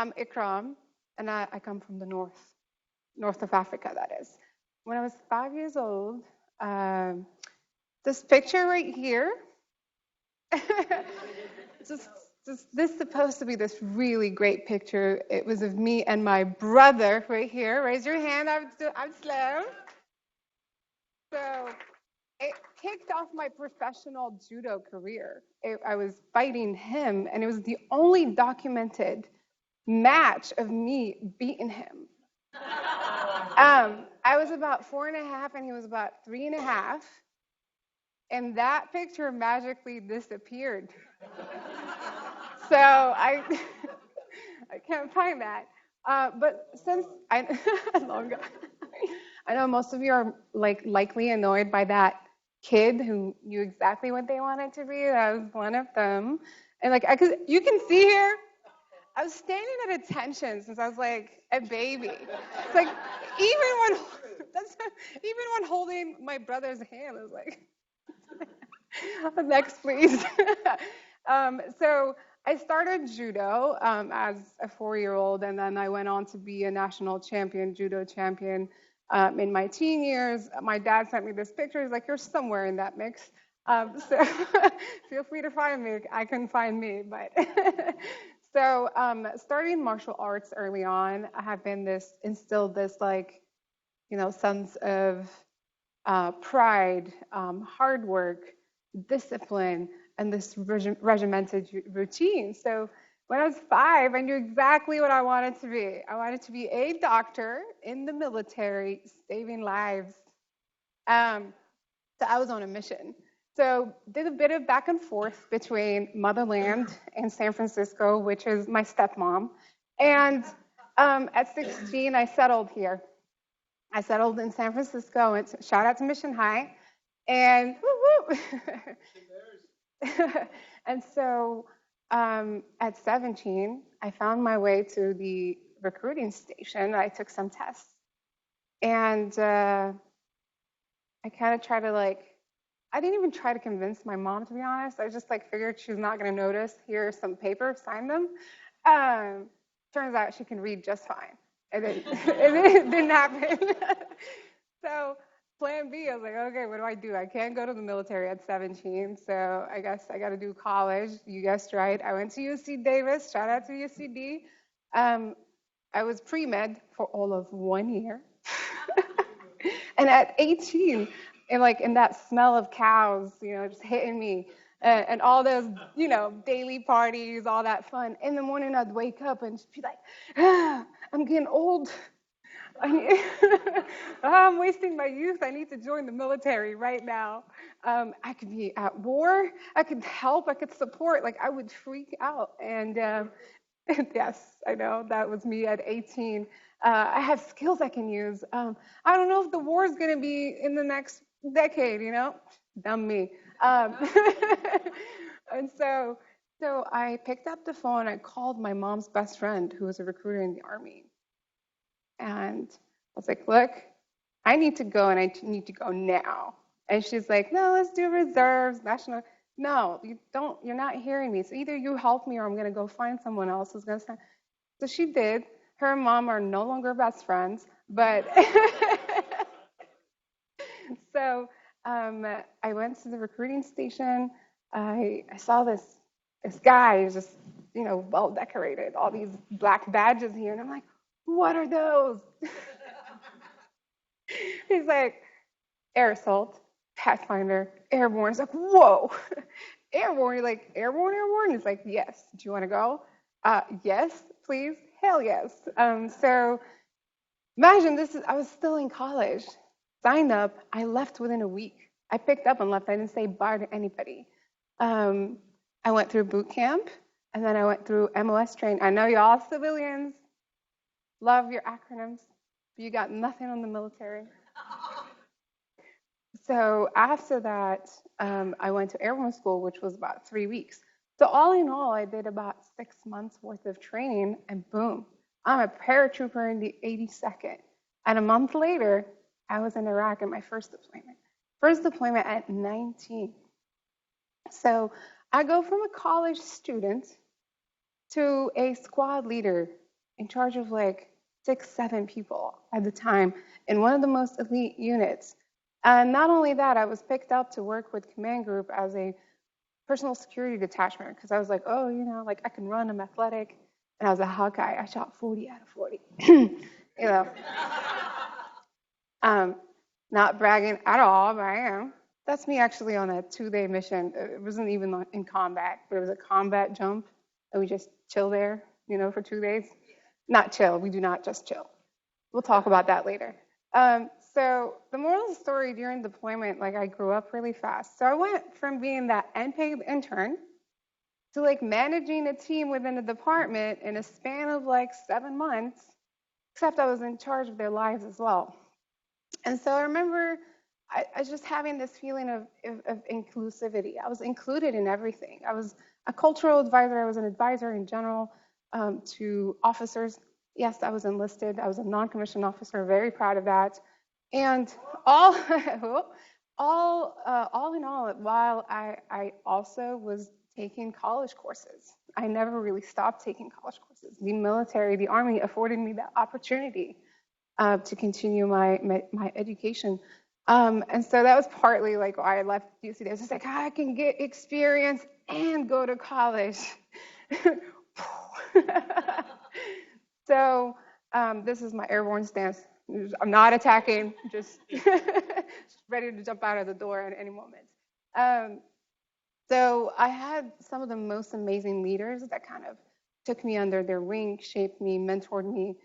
I'm Ikram, and I come from the north of Africa, that is. When I was 5 years old, um, this picture right here, just, just this is supposed to be this really great picture. It was of me and my brother right here. Raise your hand. I'm slow. So it kicked off my professional judo career. I was fighting him, and it was the only documented match of me beating him. I was about 4.5, and he was about 3.5, and that picture magically disappeared. So I, I can't find that. But since I, long ago, I know most of you are likely annoyed by that kid who knew exactly what they wanted to be. That was one of them, and you can see here. I was standing at attention since I was like a baby. It's like even when that's even when holding my brother's hand, I was like, next, please. So I started judo as a 4-year-old, and then I went on to be a national champion, judo champion, in my teen years. My dad sent me this picture. He's like, "You're somewhere in that mix." So feel free to find me. I couldn't find me, but so starting martial arts early on, I have been instilled this sense of pride, hard work, discipline, and this regimented routine. So when I was 5, I knew exactly what I wanted to be. I wanted to be a doctor in the military, saving lives. So I was on a mission. So did a bit of back and forth between motherland and San Francisco, which is my stepmom. And at 16, I settled here. I settled in San Francisco. And shout out to Mission High. And woo woo. And so at 17, I found my way to the recruiting station. I took some tests. And I kind of tried to I didn't even try to convince my mom, to be honest. I just figured she was not going to notice. Here's some paper, sign them. Turns out she can read just fine. And it didn't happen. So plan B, I was like, okay, what do I do? I can't go to the military at 17, so I guess I got to do college. You guessed right. I went to UC Davis. Shout out to UCD. I was pre-med for all of 1 year. And at 18, and in that smell of cows, just hitting me, and all those, daily parties, all that fun. In the morning, I'd wake up and just be like, I'm getting old. I'm wasting my youth. I need to join the military right now. I could be at war. I could help. I could support. I would freak out. And yes, I know that was me at 18. I have skills I can use. I don't know if the war is going to be in the next decade, dumb me. And so I picked up the phone. I called my mom's best friend, who was a recruiter in the Army. And I was like, look, I need to go, and I need to go now. And she's like, no, let's do reserves, national. No, you don't. You're not hearing me. So either you help me, or I'm going to go find someone else who's going to. So she did. Her and mom are no longer best friends, but so I went to the recruiting station. I saw this guy who's just well decorated, all these black badges here, and I'm like, what are those? He's like, air assault, Pathfinder, airborne. It's like, whoa, airborne. You're like, airborne? He's like, yes. Do you want to go? Yes, please. Hell yes. So imagine I was still in college, signed up. I left within a week. I picked up and left. I didn't say bye to anybody. I went through boot camp, and then I went through MOS training. I know y'all civilians love your acronyms, but you got nothing on the military. So after that, I went to airborne school, which was about 3 weeks. So all in all, I did about 6 months worth of training, and boom, I'm a paratrooper in the 82nd. And a month later, I was in Iraq in my first deployment. First deployment at 19. So I go from a college student to a squad leader in charge of like 6, 7 people at the time in one of the most elite units. And not only that, I was picked up to work with Command Group as a personal security detachment because I was like, oh, like I can run, I'm athletic. And I was a Hawkeye. I shot 40 out of 40. you know, um, not bragging at all, but I am. That's me actually on a 2-day mission. It wasn't even in combat, but it was a combat jump. And we just chill there, for 2 days. Not chill. We do not just chill. We'll talk about that later. So the moral of the story during deployment, like I grew up really fast. So I went from being that unpaid intern to like managing a team within a department in a span of like 7 months, except I was in charge of their lives as well. And so I remember I was just having this feeling of inclusivity. I was included in everything. I was a cultural advisor. I was an advisor in general to officers. Yes, I was enlisted. I was a non-commissioned officer. Very proud of that. And all, all in all, while I also was taking college courses, I never really stopped taking college courses. The military, the Army afforded me that opportunity to continue my education. And so that was partly like why I left UC. I was just like, I can get experience and go to college. So this is my airborne stance. I'm not attacking, just ready to jump out of the door at any moment. So I had some of the most amazing leaders that kind of took me under their wing, shaped me, mentored me,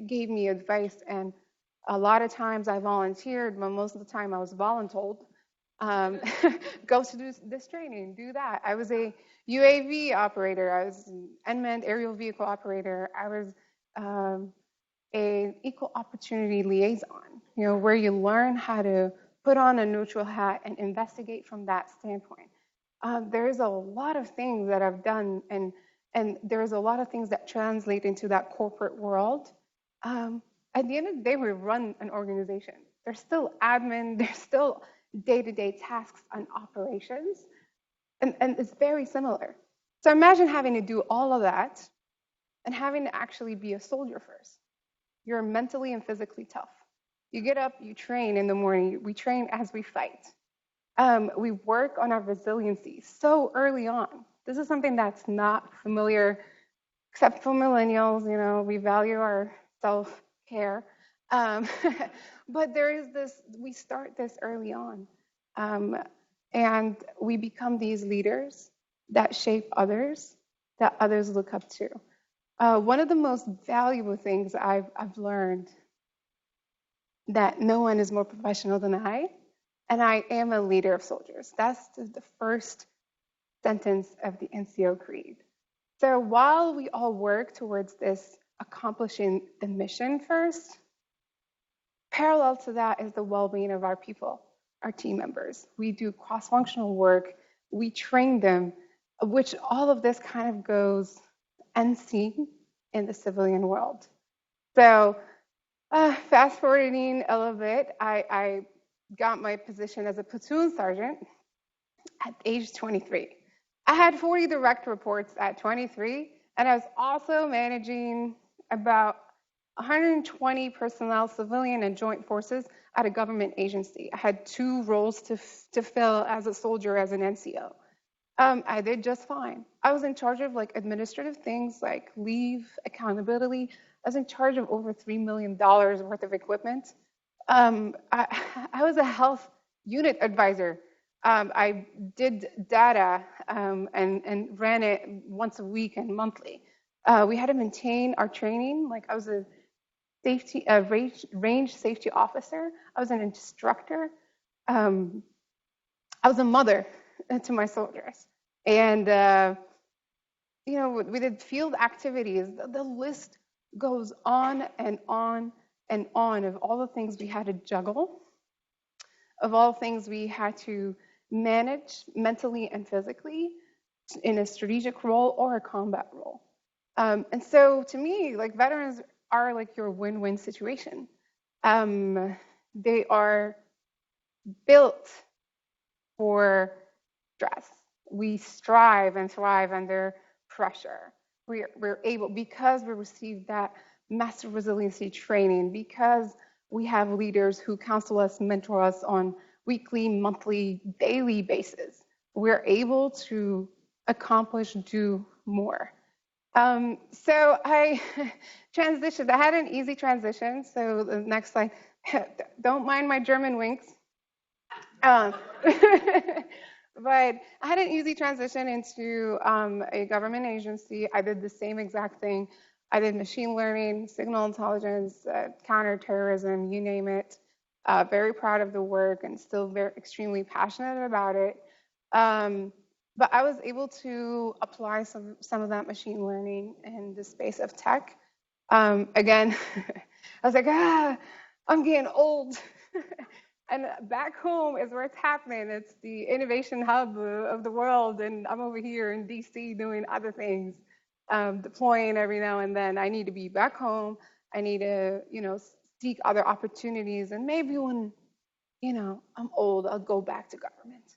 gave me advice. And a lot of times I volunteered, but most of the time I was voluntold. Go to do this training, do that. I was a UAV operator. I was an unmanned aerial vehicle operator. I was an equal opportunity liaison, where you learn how to put on a neutral hat and investigate from that standpoint. There's a lot of things that I've done, and there's a lot of things that translate into that corporate world. At the end of the day, we run an organization. There's still admin, there's still day-to-day tasks and operations, and it's very similar. So imagine having to do all of that and having to actually be a soldier first. You're mentally and physically tough. You get up, you train in the morning. We train as we fight. We work on our resiliency so early on. This is something that's not familiar, except for millennials. We value our self-care. But there is this, we start this early on. And we become these leaders that shape others, that others look up to. One of the most valuable things I've learned that no one is more professional than I, and I am a leader of soldiers. That's the first sentence of the NCO Creed. So while we all work towards this accomplishing the mission first, parallel to that is the well-being of our people, our team members. We do cross-functional work. We train them, which all of this kind of goes unseen in the civilian world. So fast forwarding a little bit, I got my position as a platoon sergeant at age 23. I had 40 direct reports at 23, and I was also managing about 120 personnel, civilian and joint forces at a government agency. I had 2 roles to fill as a soldier, as an NCO. I did just fine. I was in charge of like administrative things like leave, accountability. I was in charge of over $3 million worth of equipment. I was a health unit advisor. I did data and ran it once a week and monthly. We had to maintain our training. Like I was a range safety officer. I was an instructor. I was a mother to my soldiers. And, we did field activities. The list goes on and on and on of all the things we had to juggle, of all the things we had to manage mentally and physically in a strategic role or a combat role. And so to me, like veterans are like your win-win situation. They are built for stress. We strive and thrive under pressure. we're able, because we received that master resiliency training, because we have leaders who counsel us, mentor us on weekly, monthly, daily basis, we're able to accomplish, do more. So I transitioned. I had an easy transition. So the next slide. Don't mind my German winks. Um, but I had an easy transition into a government agency. I did the same exact thing. I did machine learning, signal intelligence, counterterrorism, you name it. Very proud of the work and still very extremely passionate about it. But I was able to apply some of that machine learning in the space of tech. Again, I was like, I'm getting old. And back home is where it's happening. It's the innovation hub of the world, and I'm over here in DC doing other things, deploying every now and then. I need to be back home. I need to, seek other opportunities, and maybe when, I'm old, I'll go back to government.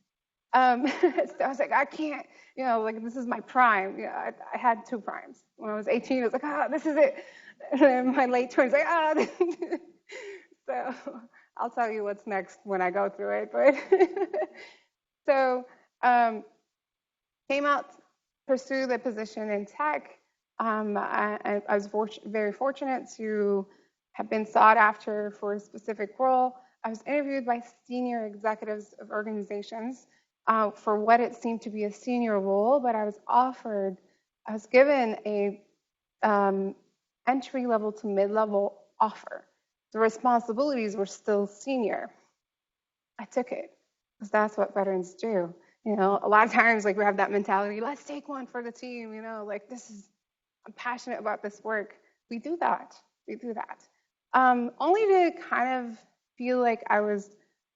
So I was like, I can't, like this is my prime. I had two primes. When I was 18, I was like, this is it. And in my late 20s, like, So I'll tell you what's next when I go through it. But so came out, pursued the position in tech. I was very fortunate to have been sought after for a specific role. I was interviewed by senior executives of organizations for what it seemed to be a senior role, but I was given a entry level to mid-level offer. The responsibilities were still senior. I took it because that's what veterans do. A lot of times, like we have that mentality, let's take one for the team, like I'm passionate about this work. We do that. Only to kind of feel like I was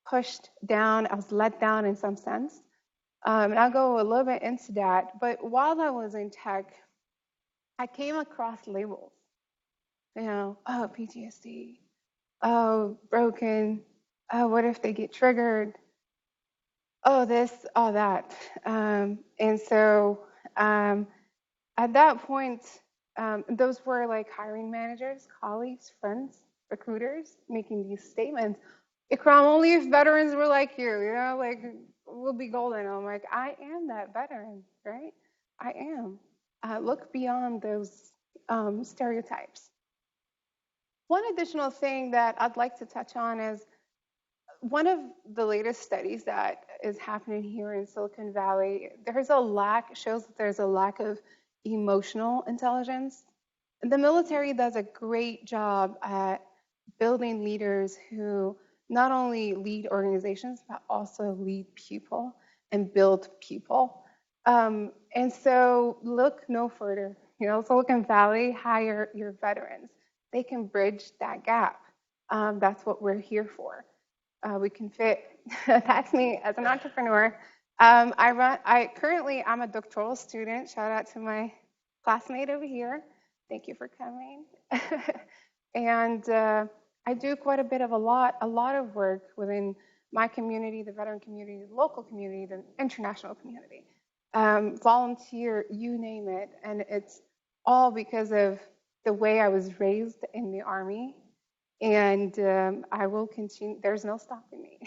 pushed down, I was let down in some sense. And I'll go a little bit into that. But while I was in tech, I came across labels, PTSD, broken, what if they get triggered, this, that. And so at that point, those were like hiring managers, colleagues, friends, recruiters making these statements. Ikram, only if veterans were like you, like we'll be golden. I'm like, I am that veteran, right? I am. Look beyond those stereotypes. One additional thing that I'd like to touch on is one of the latest studies that is happening here in Silicon Valley. Shows that there's a lack of emotional intelligence. The military does a great job at building leaders who not only lead organizations, but also lead people and build people. And so look no further. Silicon Valley, hire your veterans. They can bridge that gap. That's what we're here for. We can fit. That's me as an entrepreneur. I'm a doctoral student. Shout out to my classmate over here. Thank you for coming. And I do quite a lot of work within my community, the veteran community, the local community, the international community. Volunteer, you name it. And it's all because of the way I was raised in the Army. And I will continue. There's no stopping me.